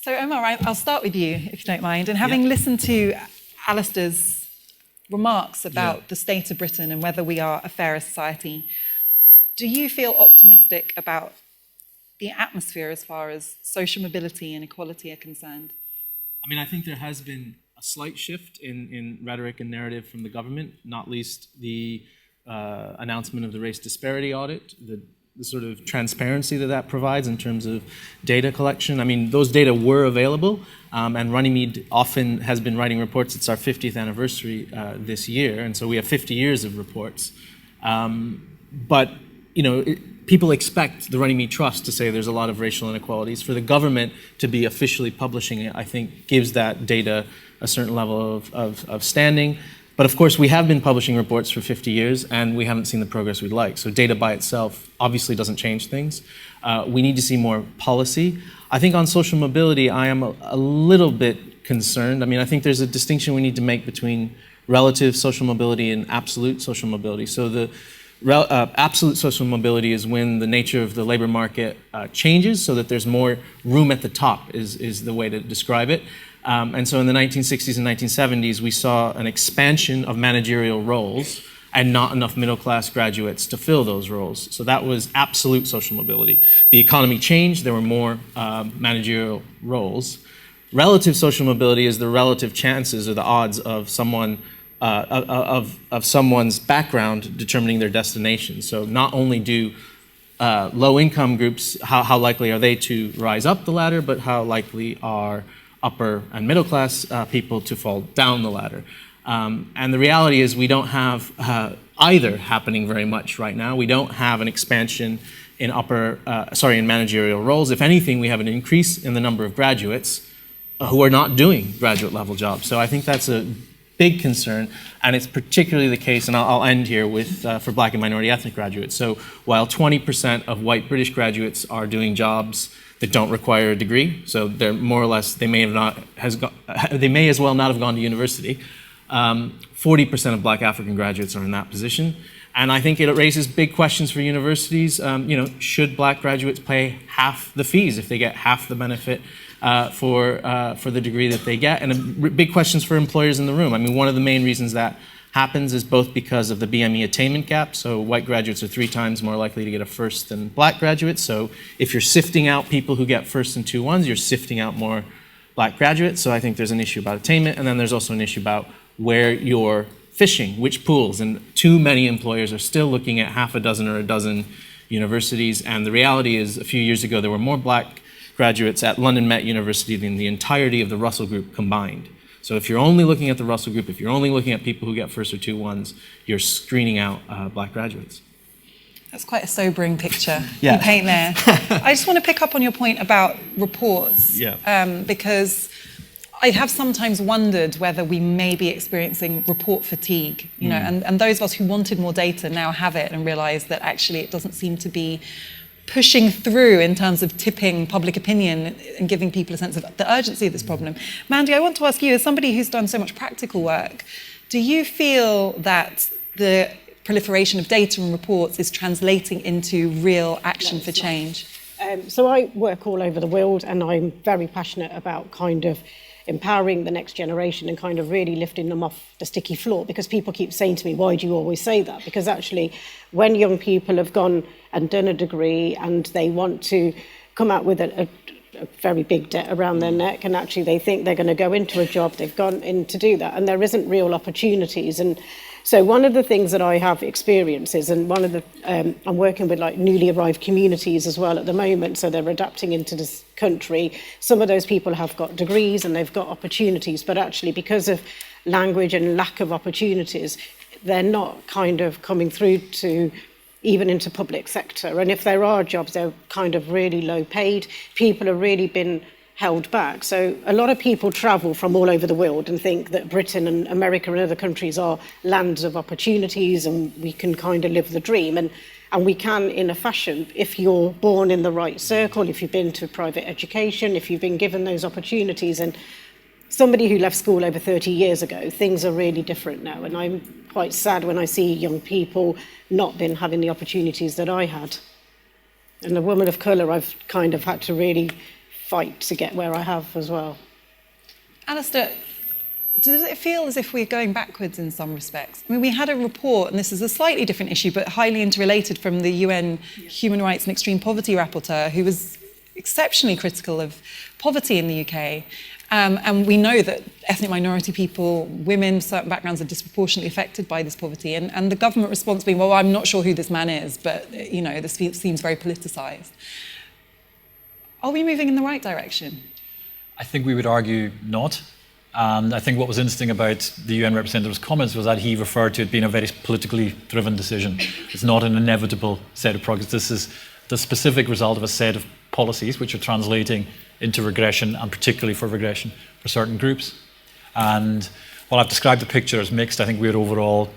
So Omar, I'll start with you, if you don't mind. And having listened to Alasdair's remarks about the state of Britain and whether we are a fairer society, do you feel optimistic about the atmosphere as far as social mobility and equality are concerned? I mean, I think there has been a slight shift in rhetoric and narrative from the government, not least the announcement of the race disparity audit, the sort of transparency that provides in terms of data collection. I mean, those data were available, and Runnymede often has been writing reports. It's our 50th anniversary this year, and so we have 50 years of reports. But, you know, people expect the Runnymede Trust to say there's a lot of racial inequalities. For the government to be officially publishing it, I think gives that data a certain level of standing. But of course, we have been publishing reports for 50 years, and we haven't seen the progress we'd like. So data by itself obviously doesn't change things. We need to see more policy. I think on social mobility, I am a little bit concerned. I mean, I think there's a distinction we need to make between relative social mobility and absolute social mobility. So the absolute social mobility is when the nature of the labor market changes so that there's more room at the top is the way to describe it. And so in the 1960s and 1970s, we saw an expansion of managerial roles and not enough middle-class graduates to fill those roles. So that was absolute social mobility. The economy changed, there were more managerial roles. Relative social mobility is the relative chances or the odds of someone of someone's background determining their destination. So not only do low-income groups, how likely are they to rise up the ladder, but how likely are upper and middle class people to fall down the ladder. And the reality is we don't have either happening very much right now. We don't have an expansion in in managerial roles. If anything, we have an increase in the number of graduates who are not doing graduate level jobs. So I think that's a big concern, and it's particularly the case, and I'll end here with for Black and minority ethnic graduates. So while 20% of white British graduates are doing jobs that don't require a degree, so they're more or less, they may as well not have gone to university. 40% of Black African graduates are in that position, and I think it raises big questions for universities. You know, should Black graduates pay half the fees if they get half the benefit for the degree that they get? And big questions for employers in the room. I mean, one of the main reasons that happens is both because of the BME attainment gap. So white graduates are 3 times more likely to get a first than Black graduates. So if you're sifting out people who get firsts and 2-1s, you're sifting out more Black graduates. So I think there's an issue about attainment, and then there's also an issue about where you're fishing, which pools. And too many employers are still looking at half a dozen or a dozen universities. And the reality is, a few years ago, there were more Black graduates at London Met University than the entirety of the Russell Group combined. So if you're only looking at the Russell Group, if you're only looking at people who get first or 2-1s, you're screening out Black graduates. That's quite a sobering picture you paint there. I just want to pick up on your point about reports, because I have sometimes wondered whether we may be experiencing report fatigue, you know, and those of us who wanted more data now have it and realise that actually it doesn't seem to be pushing through in terms of tipping public opinion and giving people a sense of the urgency of this problem. Mandy, I want to ask you, as somebody who's done so much practical work, do you feel that the proliferation of data and reports is translating into real action for change? So I work all over the world, and I'm very passionate about kind of empowering the next generation and kind of really lifting them off the sticky floor, because people keep saying to me, why do you always say that? Because actually, when young people have gone and done a degree and they want to come out with a very big debt around their neck, and actually they think they're going to go into a job, they've gone in to do that, and there isn't real opportunities. And so one of the things that I have experienced is, and one of the, I'm working with like newly arrived communities as well at the moment, so they're adapting into this country. Some of those people have got degrees and they've got opportunities, but actually because of language and lack of opportunities, they're not kind of coming through to even into public sector. And if there are jobs, they're kind of really low paid. People have really been held back. So a lot of people travel from all over the world and think that Britain and America and other countries are lands of opportunities and we can kind of live the dream. And we can in a fashion if you're born in the right circle, if you've been to private education, if you've been given those opportunities. And somebody who left school over 30 years ago, things are really different now. And I'm quite sad when I see young people not been having the opportunities that I had. And a woman of colour, I've kind of had to really fight to get where I have as well. Alasdair, does it feel as if we're going backwards in some respects? I mean, we had a report, and this is a slightly different issue, but highly interrelated, from the UN Human Rights and Extreme Poverty Rapporteur, who was exceptionally critical of poverty in the UK. And we know that ethnic minority people, women, certain backgrounds are disproportionately affected by this poverty. And the government response being, well, I'm not sure who this man is, but, this seems very politicised. Are we moving in the right direction? I think we would argue not. And I think what was interesting about the UN representative's comments was that he referred to it being a very politically driven decision. It's not an inevitable set of progress. This is the specific result of a set of policies which are translating into regression, and particularly for regression for certain groups. And while I've described the picture as mixed, I think we overall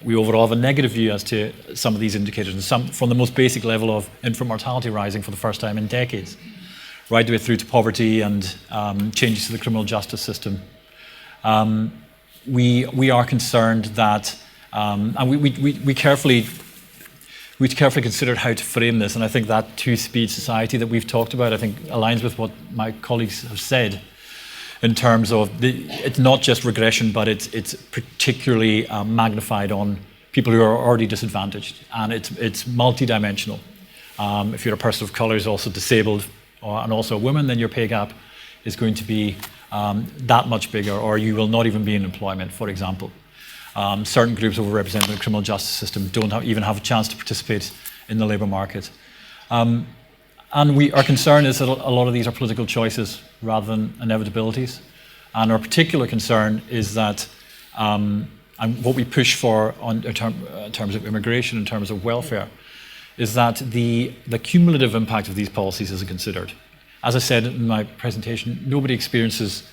have a negative view as to some of these indicators, and some from the most basic level of infant mortality rising for the first time in decades, right the way through to poverty and changes to the criminal justice system. We are concerned that, and we carefully considered how to frame this, and I think that two-speed society that we've talked about, I think, aligns with what my colleagues have said in terms of it's not just regression, but it's particularly magnified on people who are already disadvantaged, and it's multidimensional. If you're a person of colour who's also disabled and also a woman, then your pay gap is going to be that much bigger, or you will not even be in employment, for example. Certain groups overrepresented in the criminal justice system don't even have a chance to participate in the labour market. And our concern is that a lot of these are political choices rather than inevitabilities. And our particular concern is that, and what we push for in terms of immigration, in terms of welfare, is that the cumulative impact of these policies isn't considered. As I said in my presentation, nobody experiences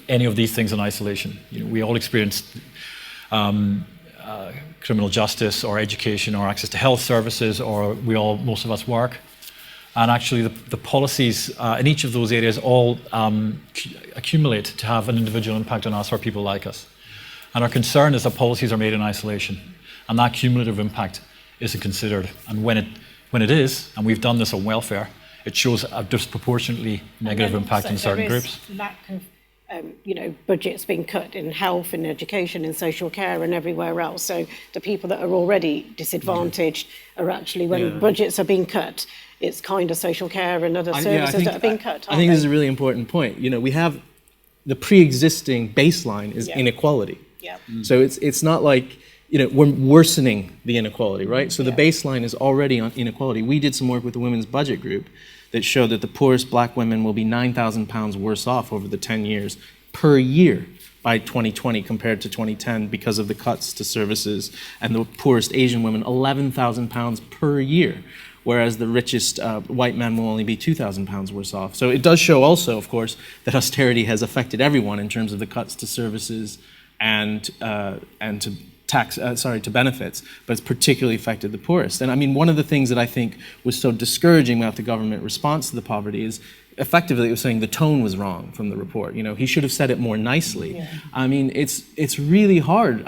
any of these things in isolation. We all experience criminal justice or education or access to health services, or most of us work. And actually the policies in each of those areas all accumulate to have an individual impact on us or people like us. And our concern is that policies are made in isolation, and that cumulative impact isn't considered. And when it is, and we've done this on welfare, it shows a disproportionately negative impact in certain groups. Lack of budgets being cut in health, in education, in social care, and everywhere else. So the people that are already disadvantaged are actually, when budgets are being cut, it's kind of social care and other services that are being cut. I think this is a really important point. We have the pre-existing baseline is inequality. Yeah. So it's not like we're worsening the inequality, right? So the baseline is already on inequality. We did some work with the Women's Budget Group that showed that the poorest black women will be £9,000 worse off over the 10 years per year by 2020 compared to 2010 because of the cuts to services, and the poorest Asian women £11,000 per year, whereas the richest white men will only be £2,000 worse off. So it does show also, of course, that austerity has affected everyone in terms of the cuts to services and to to benefits, but it's particularly affected the poorest. And I mean, one of the things that I think was so discouraging about the government response to the poverty is effectively it was saying the tone was wrong from the report. He should have said it more nicely. Yeah. I mean, it's really hard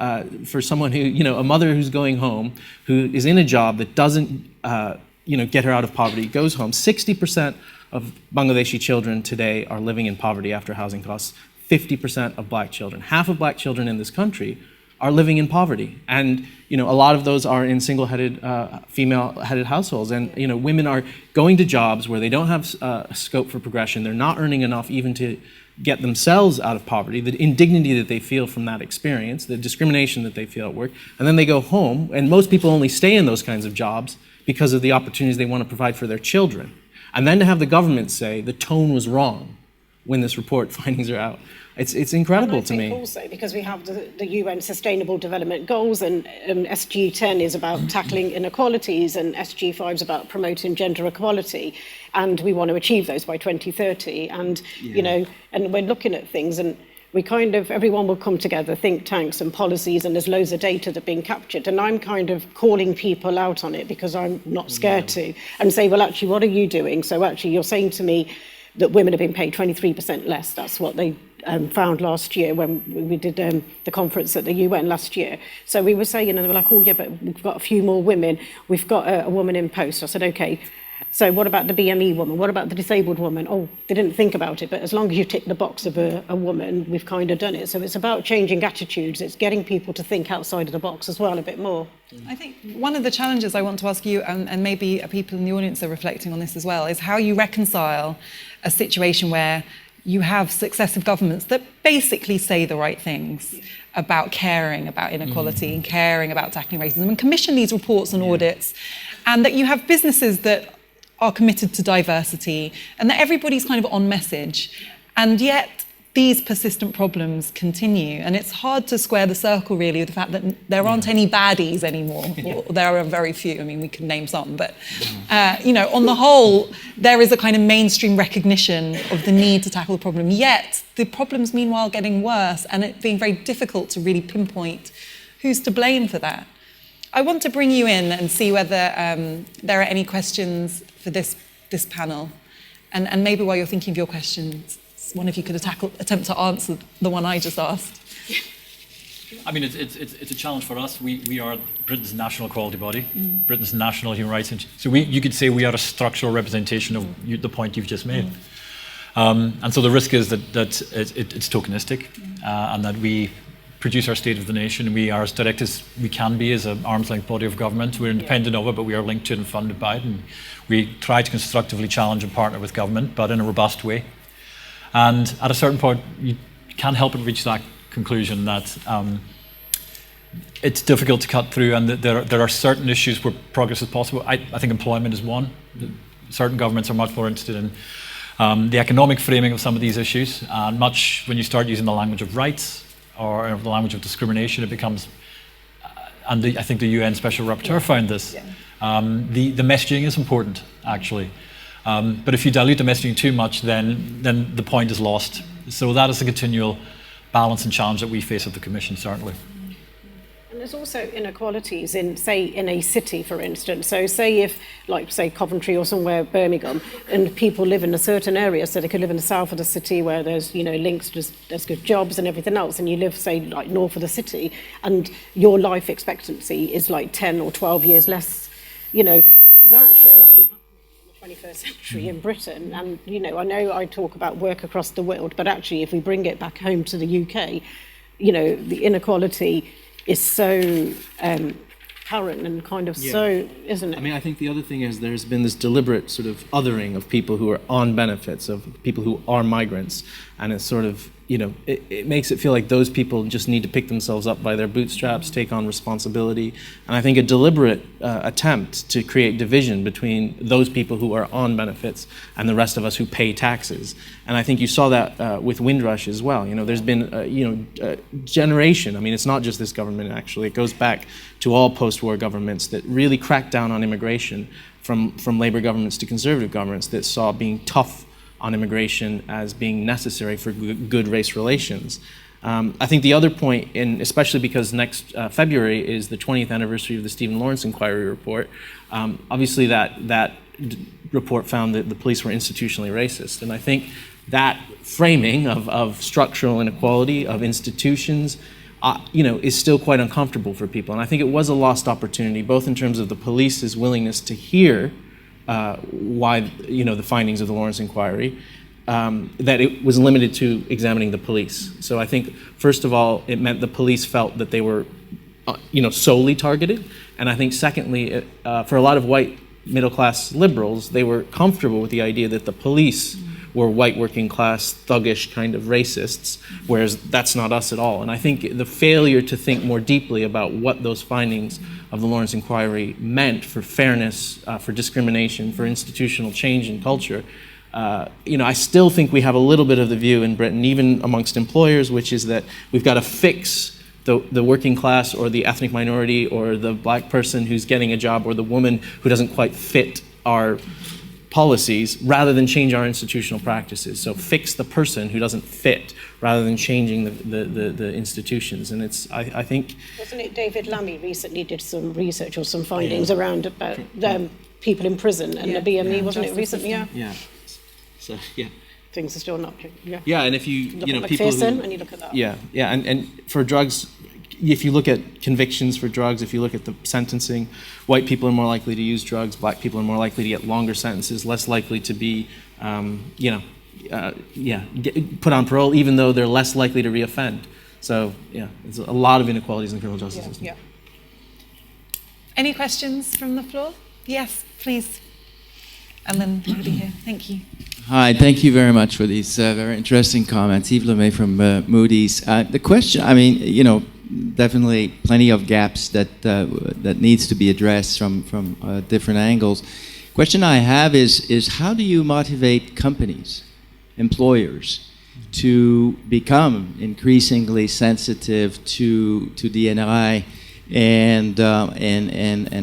for someone who, a mother who's going home, who is in a job that doesn't, get her out of poverty, goes home. 60% of Bangladeshi children today are living in poverty after housing costs. 50% of black children. Half of black children in this country are living in poverty, and a lot of those are in single-headed, female-headed households, and women are going to jobs where they don't have scope for progression. They're not earning enough even to get themselves out of poverty. The indignity that they feel from that experience, the discrimination that they feel at work, and then they go home, and most people only stay in those kinds of jobs because of the opportunities they want to provide for their children. And then to have the government say the tone was wrong when this report findings are out. It's incredible to me. Also, because we have the UN Sustainable Development Goals, and SG 10 is about tackling inequalities, and SG 5 is about promoting gender equality, and we want to achieve those by 2030. And and we're looking at things, and we everyone will come together, think tanks and policies, and there's loads of data that are being captured. And I'm kind of calling people out on it because I'm not scared to, and say, well, actually, what are you doing? So actually, you're saying to me that women have been paid 23% less. That's what they found last year when we did the conference at the UN last year. So we were saying, and they were like, oh yeah, but we've got a few more women. We've got a woman in post. I said, okay, So what about the BME woman? What about the disabled woman? Oh, they didn't think about it, but as long as you tick the box of a woman, we've kind of done it. So it's about changing attitudes. It's getting people to think outside of the box as well a bit more. I think one of the challenges I want to ask you, and maybe people in the audience are reflecting on this as well, is how you reconcile a situation where you have successive governments that basically say the right things about caring about inequality and caring about tackling racism and commission these reports and audits, and that you have businesses that are committed to diversity and that everybody's kind of on message, and yet these persistent problems continue. And it's hard to square the circle, really, with the fact that there aren't any baddies anymore. Or there are very few. I mean, we can name some. But, on the whole, there is a kind of mainstream recognition of the need to tackle the problem. Yet the problem's, meanwhile, getting worse, and it being very difficult to really pinpoint who's to blame for that. I want to bring you in and see whether there are any questions for this panel. And maybe while you're thinking of your questions, one of you could attempt to answer the one I just asked. I mean, it's a challenge for us. We are Britain's national equality body, Britain's national human rights. So you could say we are a structural representation of the point you've just made. And so the risk is that it's tokenistic, and that we produce our state of the nation. We are as direct as we can be as an arm's length body of government. We're independent of it, but we are linked to it and funded by it. And we try to constructively challenge and partner with government, but in a robust way. And at a certain point, you can't help but reach that conclusion that it's difficult to cut through, and that there are certain issues where progress is possible. I think employment is one. Certain governments are much more interested in the economic framing of some of these issues, and much when you start using the language of rights or the language of discrimination, it becomes, and I think the UN Special Rapporteur found this, the messaging is important, actually. But if you dilute the messaging too much, then the point is lost. So that is a continual balance and challenge that we face at the Commission, certainly. And there's also inequalities in a city, for instance. So say if, like, say Coventry or somewhere, Birmingham, and people live in a certain area, so they could live in the south of the city where there's, links, there's good jobs and everything else, and you live, say, like north of the city, and your life expectancy is like 10 or 12 years less, that should not be happening in the 21st century in Britain. And, I know I talk about work across the world, but actually if we bring it back home to the UK, the inequality is so current and kind of so, isn't it? I mean, I think the other thing is there's been this deliberate sort of othering of people who are on benefits, of people who are migrants, and it's sort of, it makes it feel like those people just need to pick themselves up by their bootstraps, take on responsibility. And I think a deliberate attempt to create division between those people who are on benefits and the rest of us who pay taxes. And I think you saw that with Windrush as well. There's been, a generation. I mean, it's not just this government, actually. It goes back to all post-war governments that really cracked down on immigration, from Labour governments to Conservative governments, that saw being tough on immigration as being necessary for good race relations. I think the other point, especially because next February is the 20th anniversary of the Stephen Lawrence Inquiry report, obviously that report found that the police were institutionally racist. And I think that framing of structural inequality, of institutions, is still quite uncomfortable for people. And I think it was a lost opportunity, both in terms of the police's willingness to hear why, the findings of the Lawrence Inquiry, that it was limited to examining the police. So I think, first of all, it meant the police felt that they were, solely targeted. And I think, secondly, for a lot of white middle-class liberals, they were comfortable with the idea that the police were white working-class, thuggish kind of racists, whereas that's not us at all. And I think the failure to think more deeply about what those findings of the Lawrence Inquiry meant for fairness, for discrimination, for institutional change in culture, I still think we have a little bit of the view in Britain, even amongst employers, which is that we've got to fix the working class or the ethnic minority or the black person who's getting a job or the woman who doesn't quite fit our policies, rather than change our institutional practices. So fix the person who doesn't fit, rather than changing the institutions. And it's, I think... Wasn't it David Lammy recently did some research or some findings around about people in prison and the BME, wasn't it recently? Yeah. So, Things are still not... Yeah, and if you look at people McPherson and you look at that. Yeah, and for drugs if you look at convictions for drugs, if you look at the sentencing, white people are more likely to use drugs, black people are more likely to get longer sentences, less likely to be, put on parole, even though they're less likely to reoffend. So, yeah, there's a lot of inequalities in the criminal justice system. Yeah. Any questions from the floor? Yes, please. And then over here. Thank you. Hi, thank you very much for these very interesting comments. Yves Lemay from Moody's. The question, definitely plenty of gaps that needs to be addressed from different angles. Question I have is how do you motivate companies, employers, to become increasingly sensitive to D&I and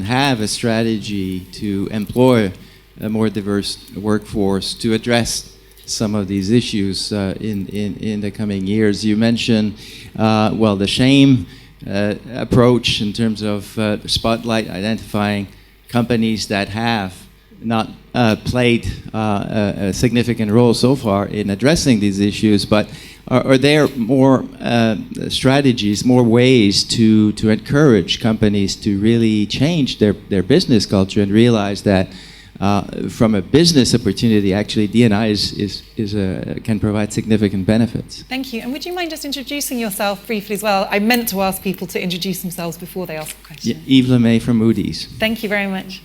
have a strategy to employ a more diverse workforce to address some of these issues in the coming years? You mentioned, the shame approach in terms of spotlight, identifying companies that have not played a significant role so far in addressing these issues, but are there more strategies, more ways to encourage companies to really change their business culture and realize that from a business opportunity, actually, D&I can provide significant benefits? Thank you. And would you mind just introducing yourself briefly as well? I meant to ask people to introduce themselves before they ask a question. Yves Lemay from Moody's. Thank you very much.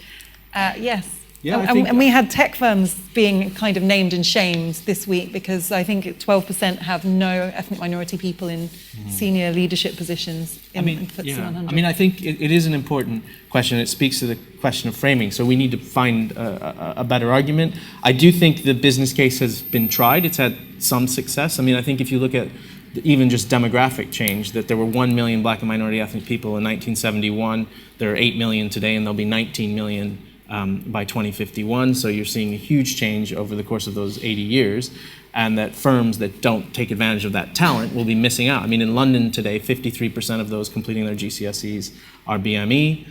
Yes. Yeah, and we had tech firms being kind of named and shamed this week because I think 12% have no ethnic minority people in senior leadership positions in FTSE 100. I think it is an important question. It speaks to the question of framing. So we need to find a better argument. I do think the business case has been tried. It's had some success. I think if you look at even just demographic change, that there were 1 million black and minority ethnic people in 1971. There are 8 million today, and there'll be 19 million by 2051, so you're seeing a huge change over the course of those 80 years, and that firms that don't take advantage of that talent will be missing out. In London today, 53% of those completing their GCSEs are BME.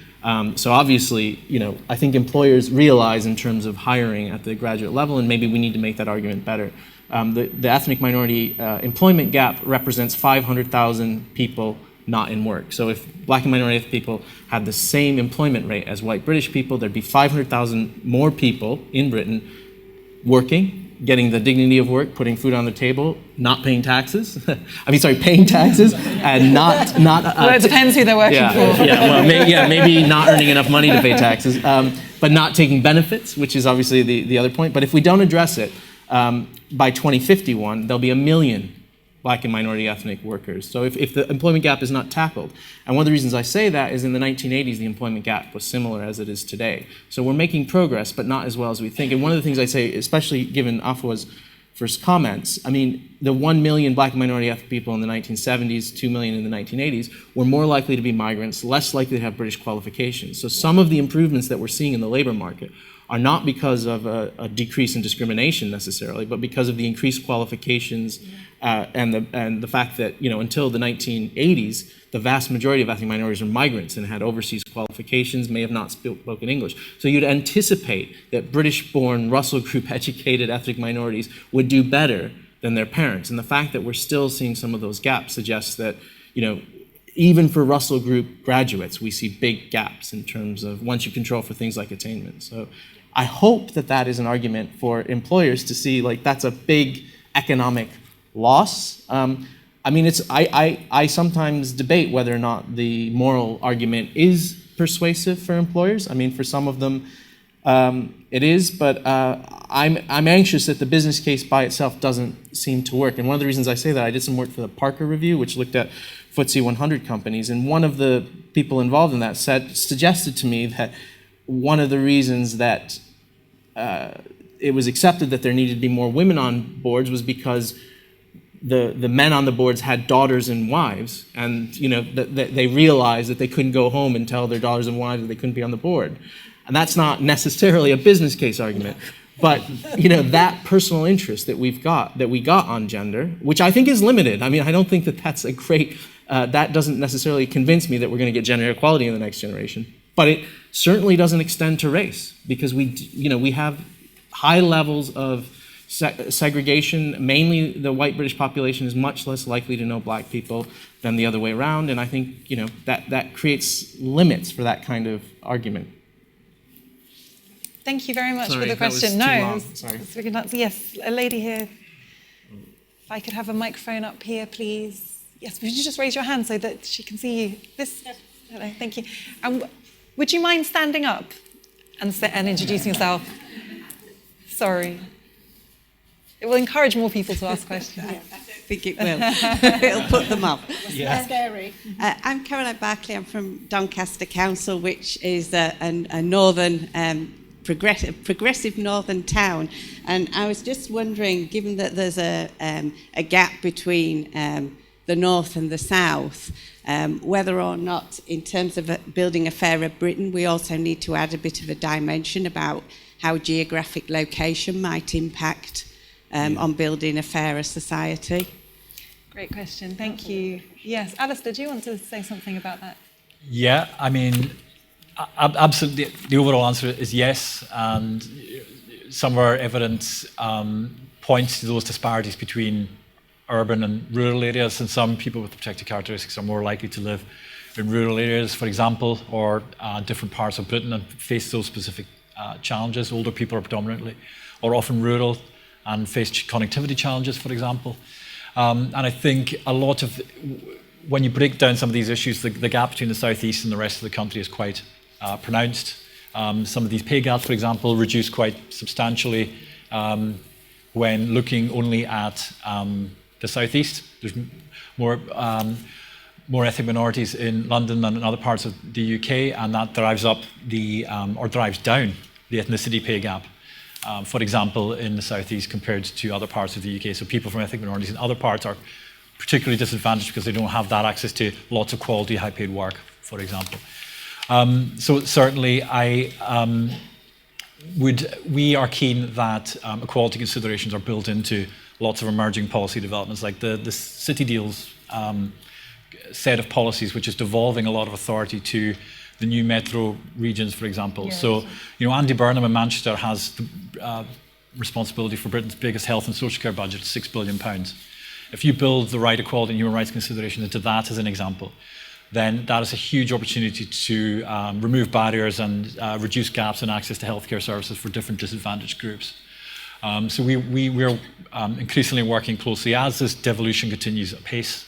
So obviously, I think employers realize in terms of hiring at the graduate level, and maybe we need to make that argument better. The ethnic minority employment gap represents 500,000 people not in work. So if black and minority people had the same employment rate as white British people, there'd be 500,000 more people in Britain working, getting the dignity of work, putting food on the table, not paying taxes. Paying taxes and not. Well, it depends who they're working for. Maybe not earning enough money to pay taxes, but not taking benefits, which is obviously the other point. But if we don't address it, by 2051, there'll be 1 million black and minority ethnic workers. So if the employment gap is not tackled, and one of the reasons I say that is in the 1980s, the employment gap was similar as it is today. So we're making progress, but not as well as we think. And one of the things I say, especially given Afua's first comments, the 1 million black and minority ethnic people in the 1970s, 2 million in the 1980s, were more likely to be migrants, less likely to have British qualifications. So some of the improvements that we're seeing in the labor market are not because of a decrease in discrimination necessarily, but because of the increased qualifications and the fact that until the 1980s, the vast majority of ethnic minorities are migrants and had overseas qualifications, may have not spoken English. So you'd anticipate that British-born Russell Group educated ethnic minorities would do better than their parents. And the fact that we're still seeing some of those gaps suggests that even for Russell Group graduates, we see big gaps in terms of once you control for things like attainment. So I hope that is an argument for employers to see that's a big economic loss. I sometimes debate whether or not the moral argument is persuasive for employers. For some of them it is, but I'm anxious that the business case by itself doesn't seem to work. And one of the reasons I say that, I did some work for the Parker Review, which looked at FTSE 100 companies, and one of the people involved in that suggested to me that one of the reasons that it was accepted that there needed to be more women on boards was because the men on the boards had daughters and wives, and they realized that they couldn't go home and tell their daughters and wives that they couldn't be on the board. And that's not necessarily a business case argument, but that personal interest that we got on gender, which I think is limited. I don't think that that's a great. That doesn't necessarily convince me that we're going to get gender equality in the next generation. But it certainly doesn't extend to race, because we have high levels of segregation, mainly the white British population is much less likely to know black people than the other way around, and I think that creates limits for that kind of argument. Thank you very much for the question. Yes, a lady here. If I could have a microphone up here, please. Yes, would you just raise your hand so that she can see you? Hello, thank you. And would you mind standing up and introducing yourself? Sorry. It will encourage more people to ask questions. I don't think it will. It'll put them up. Yeah. Scary. I'm Caroline Barclay. I'm from Doncaster Council, which is a northern, progressive northern town. And I was just wondering, given that there's a gap between the north and the south, whether or not, in terms of building a fairer Britain, we also need to add a bit of a dimension about how geographic location might impact on building a fairer society. Great question, thank you. Yes, Alasdair, do you want to say something about that? Yeah, I mean, absolutely. The overall answer is yes, and some of our evidence points to those disparities between urban and rural areas, and some people with protected characteristics are more likely to live in rural areas, for example, or different parts of Britain and face those specific challenges. Older people are predominantly or often rural and face connectivity challenges, for example. And I think a lot of, when you break down some of these issues, the gap between the southeast and the rest of the country is quite pronounced. Some of these pay gaps, for example, reduce quite substantially when looking only at the southeast. There's more ethnic minorities in London than in other parts of the UK, and that drives up or drives down the ethnicity pay gap, for example, in the southeast compared to other parts of the UK. So people from ethnic minorities in other parts are particularly disadvantaged because they don't have that access to lots of quality, high-paid work, for example. So certainly, we are keen that equality considerations are built into lots of emerging policy developments, like the City Deals set of policies, which is devolving a lot of authority to the new metro regions, for example. Yes. So, Andy Burnham in Manchester has the responsibility for Britain's biggest health and social care budget, £6 billion. If you build the right, equality and human rights consideration into that as an example, then that is a huge opportunity to remove barriers and reduce gaps in access to healthcare services for different disadvantaged groups. So we're increasingly working closely as this devolution continues at pace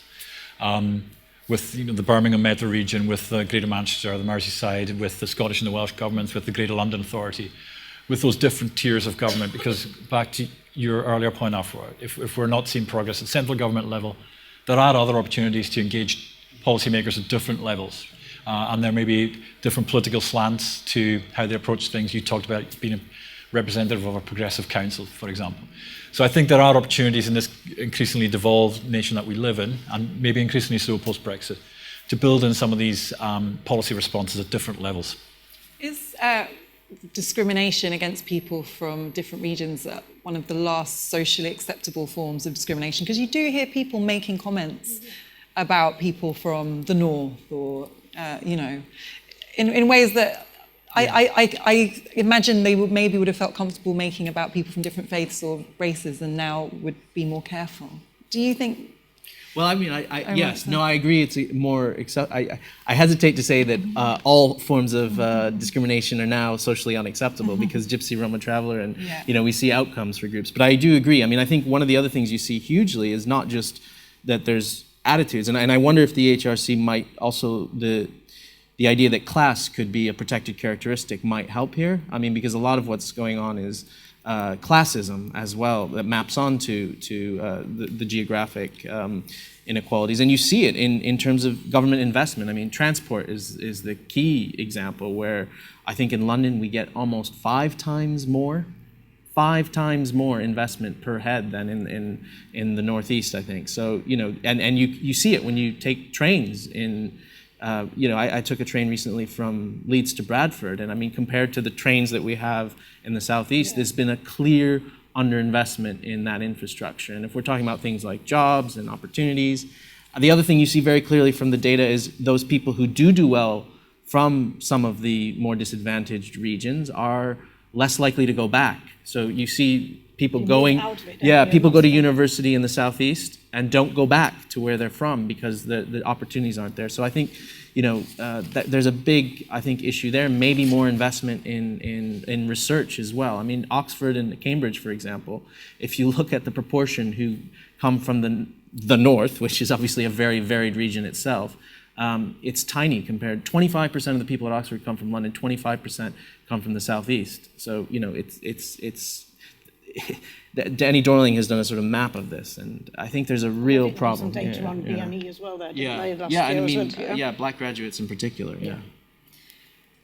with the Birmingham Metro region, with the Greater Manchester, the Merseyside, with the Scottish and the Welsh governments, with the Greater London Authority, with those different tiers of government. Because back to your earlier point, Afua, if we're not seeing progress at central government level, there are other opportunities to engage policymakers at different levels. And there may be different political slants to how they approach things. You talked about being a representative of a progressive council, for example. So I think there are opportunities in this increasingly devolved nation that we live in, and maybe increasingly so post-Brexit, to build in some of these policy responses at different levels. Is discrimination against people from different regions one of the last socially acceptable forms of discrimination? Because you do hear people making comments about people from the north, or in ways that I imagine they would have felt comfortable making about people from different faiths or races, and now would be more careful. Do you think? Well, I mean, I agree. It's more. I hesitate to say that all forms of discrimination are now socially unacceptable because Gypsy, Roma, Traveller, and we see outcomes for groups. But I do agree. I mean, I think one of the other things you see hugely is not just that there's attitudes, and I wonder if the HRC might also the idea that class could be a protected characteristic might help here. I mean, because a lot of what's going on is classism as well that maps onto the geographic inequalities. And you see it in terms of government investment. I mean, transport is the key example where I think in London we get almost 5 times more investment per head than in the Northeast, I think. So, and you see it when you take trains in. I took a train recently from Leeds to Bradford, and I mean, compared to the trains that we have in the southeast, there's been a clear underinvestment in that infrastructure. And if we're talking about things like jobs and opportunities, the other thing you see very clearly from the data is those people who do well from some of the more disadvantaged regions are less likely to go back. So you see people You going, move out of it, don't you? people go to university in the southeast and don't go back to where they're from because the opportunities aren't there. So I think, that there's a big, I think, issue there. Maybe more investment in research as well. I mean, Oxford and Cambridge, for example, if you look at the proportion who come from the north, which is obviously a very varied region itself, it's tiny compared. 25% of the people at Oxford come from London. 25% come from the southeast. So it's Danny Dorling has done a sort of map of this, and I think there's a real problem. Some data on BME as well. There, black graduates in particular. Yeah.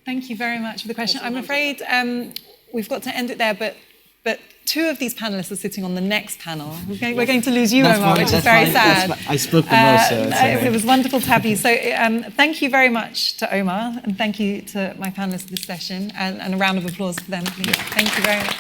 Thank you very much for the question. I'm afraid we've got to end it there, but two of these panelists are sitting on the next panel. We're going to lose you, Omar, which is very sad. I spoke the most. It was wonderful to have you. So thank you very much to Omar, and thank you to my panelists for this session, and a round of applause for them, please. Thank you very much.